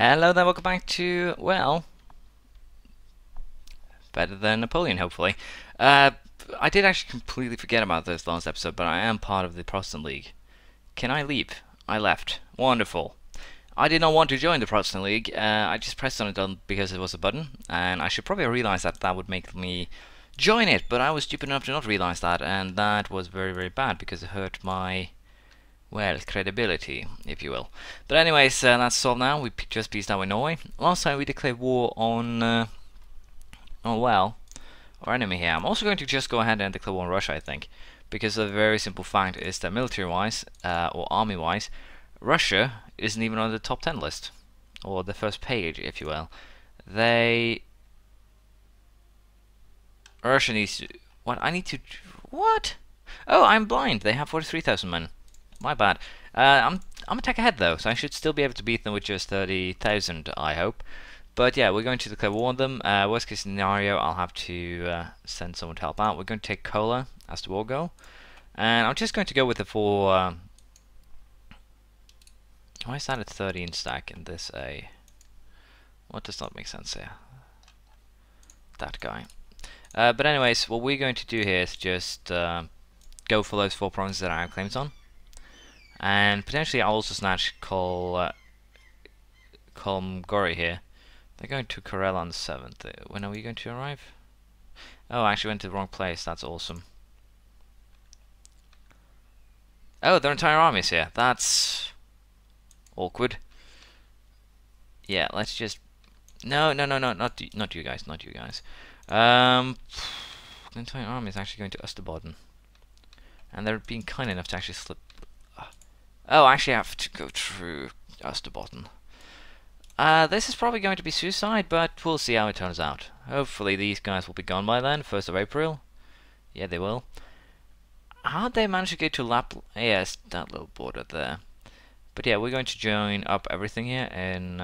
Hello there, welcome back to, well, better than Napoleon, hopefully. I did actually completely forget about this last episode, but I am part of the Protestant League. Can I leave? I left. Wonderful. I did not want to join the Protestant League. I just pressed on it because it was a button, and I should probably realize that that would make me join it, but I was stupid enough to not realize that, and that was very, very bad because it hurt my, well, credibility, if you will. But anyways, that's solved now. We just peaced out with Norway. Last time we declared war on, oh well, our enemy here. I'm also going to just go ahead and declare war on Russia, I think. Because the very simple fact is that military-wise, or army-wise, Russia isn't even on the top 10 list. Or the first page, if you will. Russia needs to... What? I need to... What? Oh, I'm blind. They have 43,000 men. My bad. I'm a tech ahead though, so I should still be able to beat them with just 30,000, I hope. But yeah, we're going to declare war on them. Worst case scenario, I'll have to send someone to help out. We're going to take Kola as the war goal. And I'm just going to go with the four... why is that a 13 stack and this a... What does not make sense here? That guy. But anyways, what we're going to do here is just go for those 4 provinces that I have claims on. And potentially I'll also snatch Kolmgori here. They're going to Karela on the 7th. When are we going to arrive? Oh, I actually went to the wrong place. That's awesome. Oh, their entire army is here. That's awkward. Yeah, let's just... No, not you guys, not you guys. The entire army is actually going to Österbotten. And they're being kind enough to actually slip... Oh, I actually have to go through Österbotten. This is probably going to be suicide, but we'll see how it turns out. Hopefully these guys will be gone by then, 1st of April. Yeah, they will. How'd they manage to get to Yes, that little border there. But yeah, we're going to join up everything here in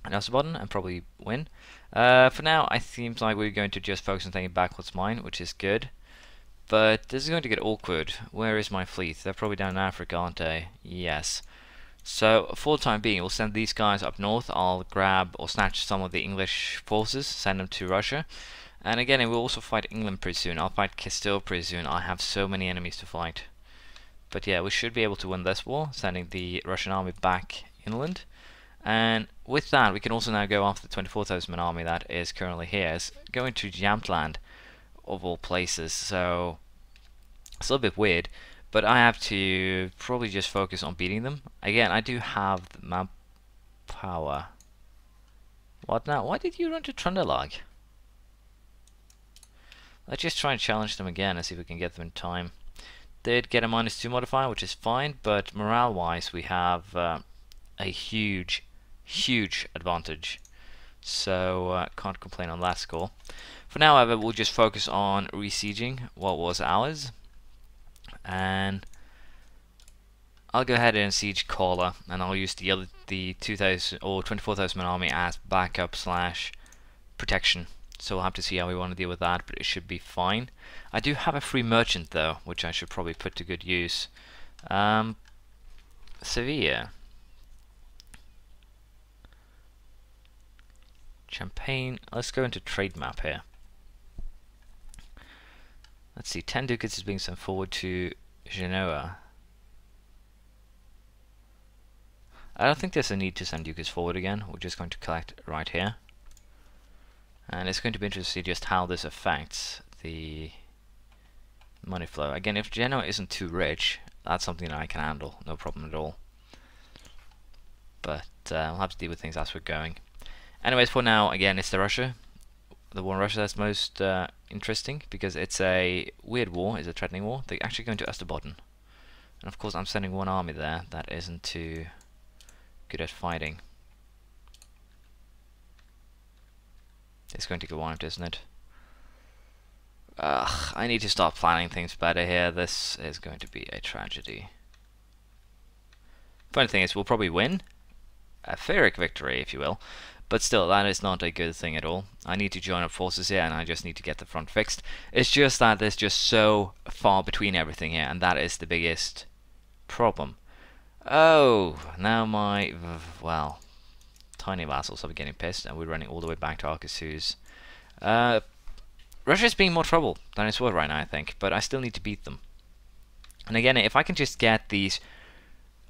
Österbotten and probably win. For now, it seems like we're going to just focus on taking back what's mine, which is good. But this is going to get awkward. Where is my fleet? They're probably down in Africa, aren't they? Yes. So, for the time being, we'll send these guys up north. I'll grab or snatch some of the English forces, send them to Russia. And again, we'll also fight England pretty soon. I'll fight Castile pretty soon. I have so many enemies to fight. But yeah, we should be able to win this war, sending the Russian army back inland. And with that, we can also now go after the 24,000 man army that is currently here. It's going to Jämtland, of all places. So, it's a little bit weird. But I have to probably just focus on beating them. Again, I do have the map power. What now? Why did you run to Trøndelag? Let's just try and challenge them again and see if we can get them in time. Did get a -2 modifier, which is fine, but morale-wise we have a huge advantage. So, can't complain on that score. For now, however, we'll just focus on resieging what was ours. And I'll go ahead and siege Kola, and I'll use the 2,000 or 24,000 man army as backup / protection. So we'll have to see how we want to deal with that, but it should be fine. I do have a free merchant though, which I should probably put to good use. Sevilla, Champagne. Let's go into trade map here. Let's see, 10 ducats is being sent forward to Genoa. I don't think there's a need to send ducats forward again. We're just going to collect right here. And it's going to be interesting to see just how this affects the money flow. Again, if Genoa isn't too rich, that's something that I can handle, no problem at all. But we'll have to deal with things as we're going. Anyways, for now, again, it's the war in Russia that's most interesting, because it's a weird war, it's a threatening war. They're actually going to Österbotten. And of course I'm sending one army there that isn't too good at fighting. It's going to get wiped, isn't it? I need to start planning things better here. This is going to be a tragedy. Funny thing is, we'll probably win. A Pyrrhic victory, if you will. But still, that is not a good thing at all. I need to join up forces here, and I just need to get the front fixed. It's just that there's just so far between everything here, and that is the biggest problem. Oh, now well, tiny vassals are getting pissed, and we're running all the way back to Arcasuz. Russia's being more trouble than it's worth right now, I think, but I still need to beat them. And again, if I can just get these...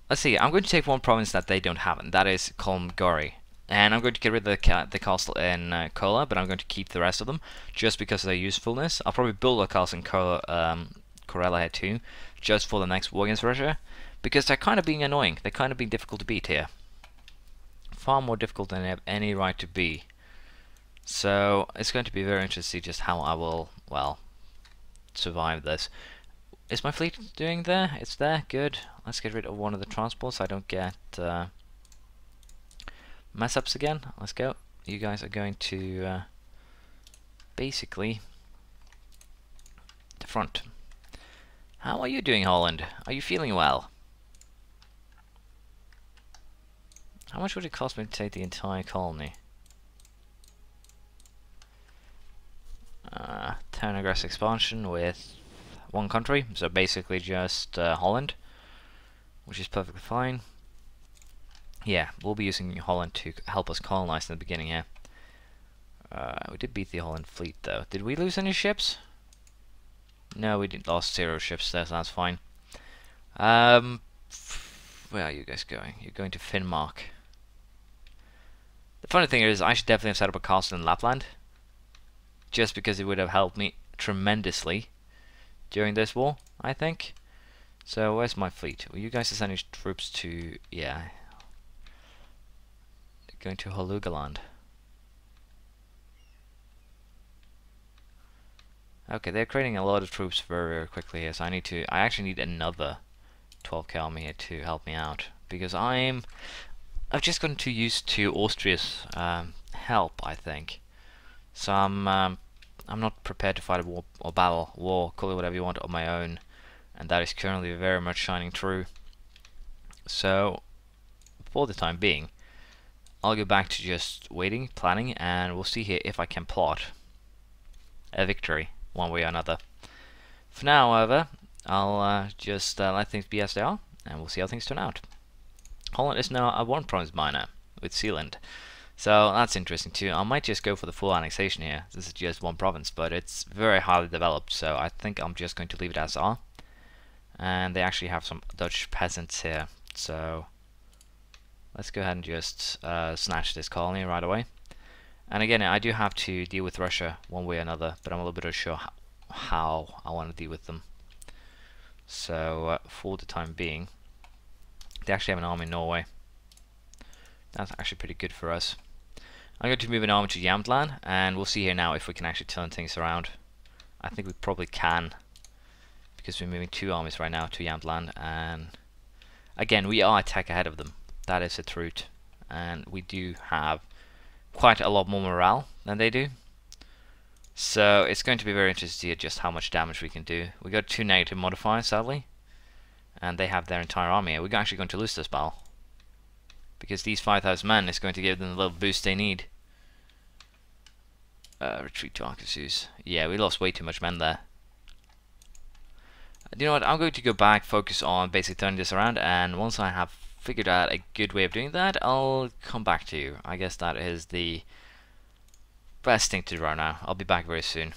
Let's see, I'm going to take one province that they don't have, and that is Kolmgori. And I'm going to get rid of the castle in Kola, but I'm going to keep the rest of them, just because of their usefulness. I'll probably build a castle in Korela here too, just for the next war against Russia, because they're kind of being annoying. They're kind of being difficult to beat here. Far more difficult than they have any right to be. So it's going to be very interesting to see just how I will, well, survive this. Is my fleet doing there? It's there, good. Let's get rid of one of the transports so I don't get mess ups again. Let's go. You guys are going to basically the front. How are you doing, Holland? Are you feeling well? How much would it cost me to take the entire colony? Town aggressive expansion with one country, so basically just Holland, which is perfectly fine. Yeah, we'll be using Holland to help us colonize in the beginning here. We did beat the Holland fleet though. Did we lose any ships? No, we didn't. Lost 0 ships there, so that's fine. Where are you guys going? You're going to Finnmark. The funny thing is, I should definitely have set up a castle in Lapland, just because it would have helped me tremendously during this war, I think. So where's my fleet? Well, you guys are sending troops to, yeah, going to Hålogaland. Okay, they're creating a lot of troops very, very quickly here, so I actually need another 12k army here to help me out, because I've just gotten too used to Austria's help, I think. So I'm not prepared to fight a war or battle, war, call it whatever you want, on my own, and that is currently very much shining through. So for the time being, I'll go back to just waiting, planning, and we'll see here if I can plot a victory one way or another. For now, however, I'll just let things be as they are, and we'll see how things turn out. Holland is now a one province minor with Sealand, so that's interesting too. I might just go for the full annexation here. This is just one province, but it's very highly developed, so I think I'm just going to leave it as are. And they actually have some Dutch peasants here, so let's go ahead and just snatch this colony right away. And again, I do have to deal with Russia one way or another, but I'm a little bit unsure how I want to deal with them. So for the time being, they actually have an army in Norway. That's actually pretty good for us. I'm going to move an army to Jämtland, and we'll see here now if we can actually turn things around. I think we probably can, because we're moving 2 armies right now to Jämtland, and again, we are a tech ahead of them. That is the truth, and we do have quite a lot more morale than they do. So it's going to be very interesting to see just how much damage we can do. We got 2 negative modifiers, sadly, and they have their entire army. We're actually going to lose this battle, because these 5,000 men is going to give them the little boost they need. Retreat to Arcasuz. Yeah, we lost way too much men there. You know what, I'm going to go back, focus on basically turning this around, and once I have figured out a good way of doing that, I'll come back to you. I guess that is the best thing to do right now. I'll be back very soon.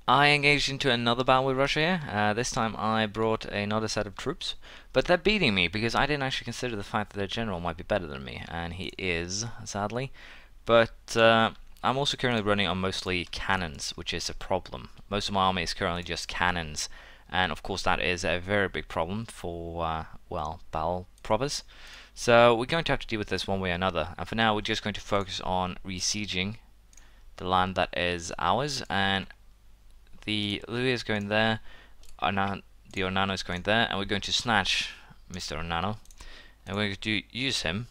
I engaged into another battle with Russia here. This time I brought another set of troops, but they're beating me because I didn't actually consider the fact that their general might be better than me, and he is, sadly. But I'm also currently running on mostly cannons, which is a problem. Most of my army is currently just cannons, and of course that is a very big problem for, well, battle province. So we're going to have to deal with this one way or another, and for now we're just going to focus on besieging the land that is ours, and the Louis is going there, the Ornano is going there, and we're going to snatch Mr. Ornano, and we're going to use him.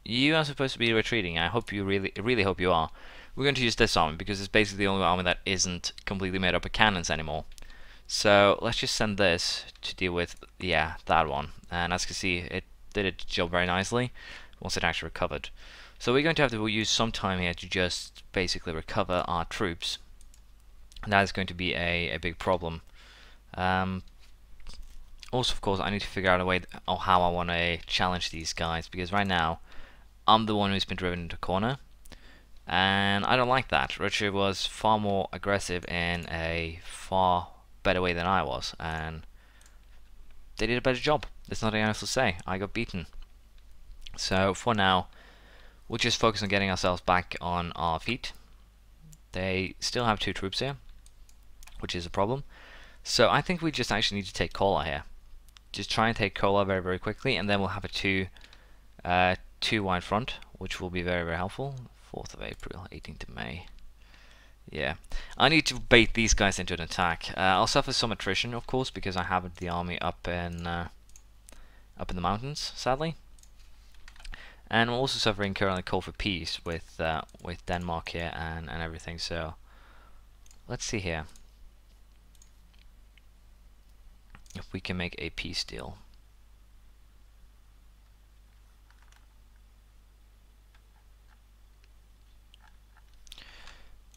You are supposed to be retreating. I hope you really hope you are. We're going to use this army because it's basically the only army that isn't completely made up of cannons anymore. So let's just send this to deal with, yeah, that one. And as you can see, it did its job very nicely once it actually recovered. So we're going to have to use some time here to just basically recover our troops. And that is going to be a big problem. Also, of course, I need to figure out a way of how I want to challenge these guys, because right now I'm the one who's been driven into a corner, and I don't like that. Russia was far more aggressive in a far better way than I was, and they did a better job. There's nothing else to say. I got beaten. So for now, we'll just focus on getting ourselves back on our feet. They still have 2 troops here, which is a problem. So I think we just actually need to take Kola here. Just try and take Kola very, very quickly, and then we'll have a 2 wide front, which will be very, very helpful. 4th of April, 18th of May. Yeah, I need to bait these guys into an attack. I'll suffer some attrition, of course, because I have the army up in the mountains, sadly. And I'm also suffering currently call for peace with Denmark here and everything. So let's see here if we can make a peace deal.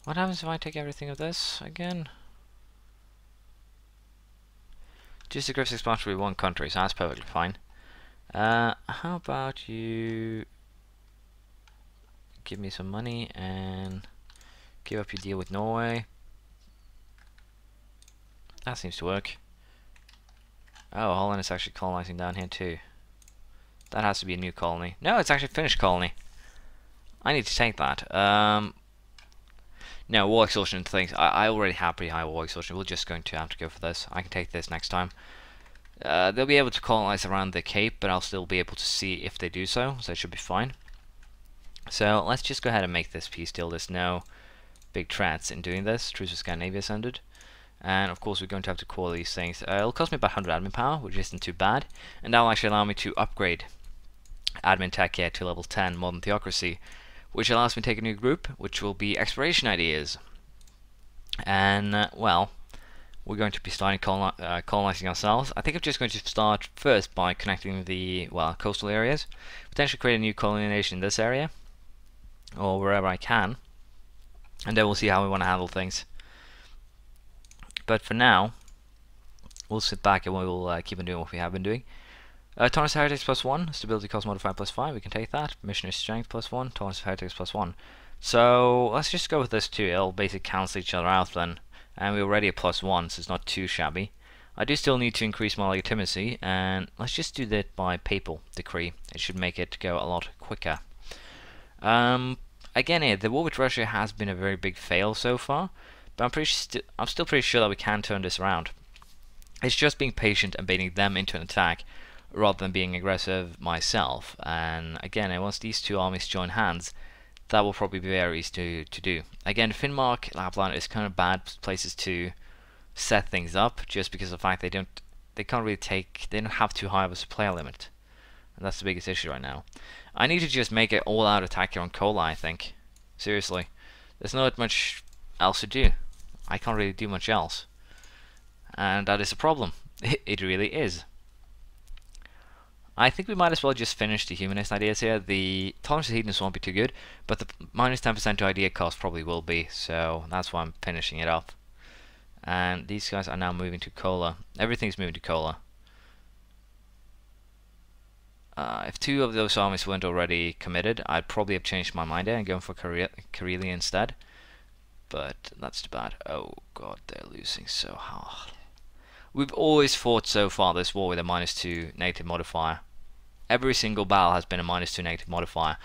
What happens if I take everything of this again? Just aggressive expansion with 1 country, so that's perfectly fine. How about you give me some money and give up your deal with Norway? That seems to work. Oh, Holland is actually colonizing down here too. That has to be a new colony. No, it's actually a Finnish colony. I need to take that. No, war exhaustion things. I already have pretty high war exhaustion. We're just going to have to go for this. I can take this next time. They'll be able to colonize around the Cape, but I'll still be able to see if they do so, so it should be fine. So let's just go ahead and make this peace deal. There's no big threats in doing this. Truce with Scandinavia is ended. And of course we're going to have to call these things. It'll cost me about 100 admin power, which isn't too bad. And that'll actually allow me to upgrade admin tech here to level 10, modern theocracy, which allows me to take a new group, which will be exploration ideas. And well, we're going to be starting colonizing ourselves. I think I'm just going to start first by connecting the coastal areas, potentially create a new colony nation in this area or wherever I can, and then we'll see how we want to handle things. But for now, we'll sit back and we'll keep on doing what we have been doing. Tolerance of heretics +1, stability cost modifier +5, we can take that. Missionary strength +1, tolerance of heretics +1. So let's just go with this too. It'll basically cancel each other out then. And we're already at +1, so it's not too shabby. I do still need to increase my legitimacy, and let's just do that by papal decree. It should make it go a lot quicker. Again here, the war with Russia has been a very big fail so far, but I'm still pretty sure that we can turn this around. It's just being patient and baiting them into an attack, rather than being aggressive myself. And again, once these 2 armies join hands, that will probably be very easy to do. Again, Finnmark, Lapland is kind of bad places to set things up, just because of the fact they don't have too high of a supply limit, and that's the biggest issue right now. I need to just make it all-out attack here on Kola, I think. Seriously, there's not much else to do. I can't really do much else, and that is a problem. It really is. I think we might as well just finish the humanist ideas here. The tolerance to hedonism won't be too good, but the minus 10% to idea cost probably will be, so that's why I'm finishing it up. And these guys are now moving to Kola. Everything's moving to Kola. If 2 of those armies weren't already committed, I'd probably have changed my mind there and gone for Karelia instead. But that's too bad. Oh god, they're losing so hard. We've always fought so far this war with a -2 negative modifier. Every single battle has been a -2 negative modifier.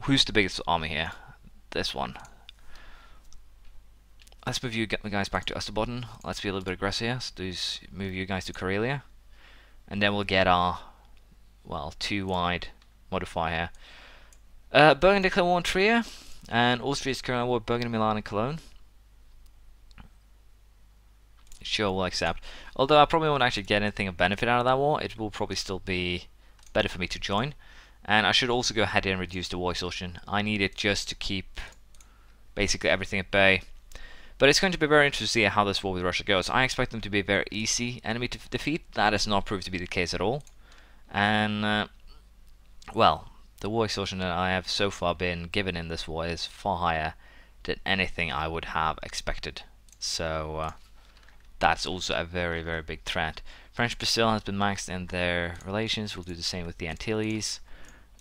Who's the biggest army here? This one. Let's move you guys back to Österbotten. Let's be a little bit aggressive here. So move you guys to Karelia. And then we'll get our, 2 wide modifier here. Burgundy declared war on Trier. And Austria is currently at war with Burgundy, Milan and Cologne. Sure, we'll accept. Although I probably won't actually get anything of benefit out of that war, it will probably still be better for me to join. And I should also go ahead and reduce the war exhaustion. I need it just to keep basically everything at bay. But it's going to be very interesting to see how this war with Russia goes. I expect them to be a very easy enemy to defeat. That has not proved to be the case at all. And, the war exhaustion that I have so far been given in this war is far higher than anything I would have expected. So, that's also a very, very big threat. French-Brazil has been maxed in their relations. We'll do the same with the Antilles.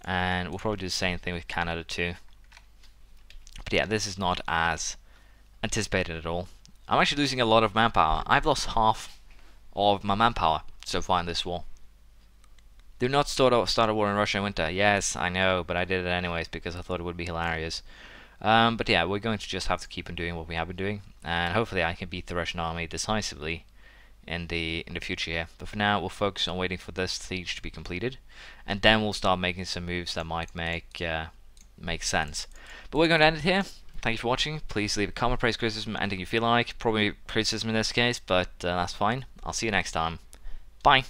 And we'll probably do the same thing with Canada too. But yeah, this is not as anticipated at all. I'm actually losing a lot of manpower. I've lost half of my manpower so far in this war. Do not start a war in Russia in winter. Yes, I know, but I did it anyways because I thought it would be hilarious. But yeah, we're going to just have to keep on doing what we have been doing, and hopefully I can beat the Russian army decisively in the future here. But for now, we'll focus on waiting for this siege to be completed, and then we'll start making some moves that might make sense. But we're going to end it here. Thank you for watching. Please leave a comment, praise, criticism, anything you feel like. Probably criticism in this case, but that's fine. I'll see you next time. Bye.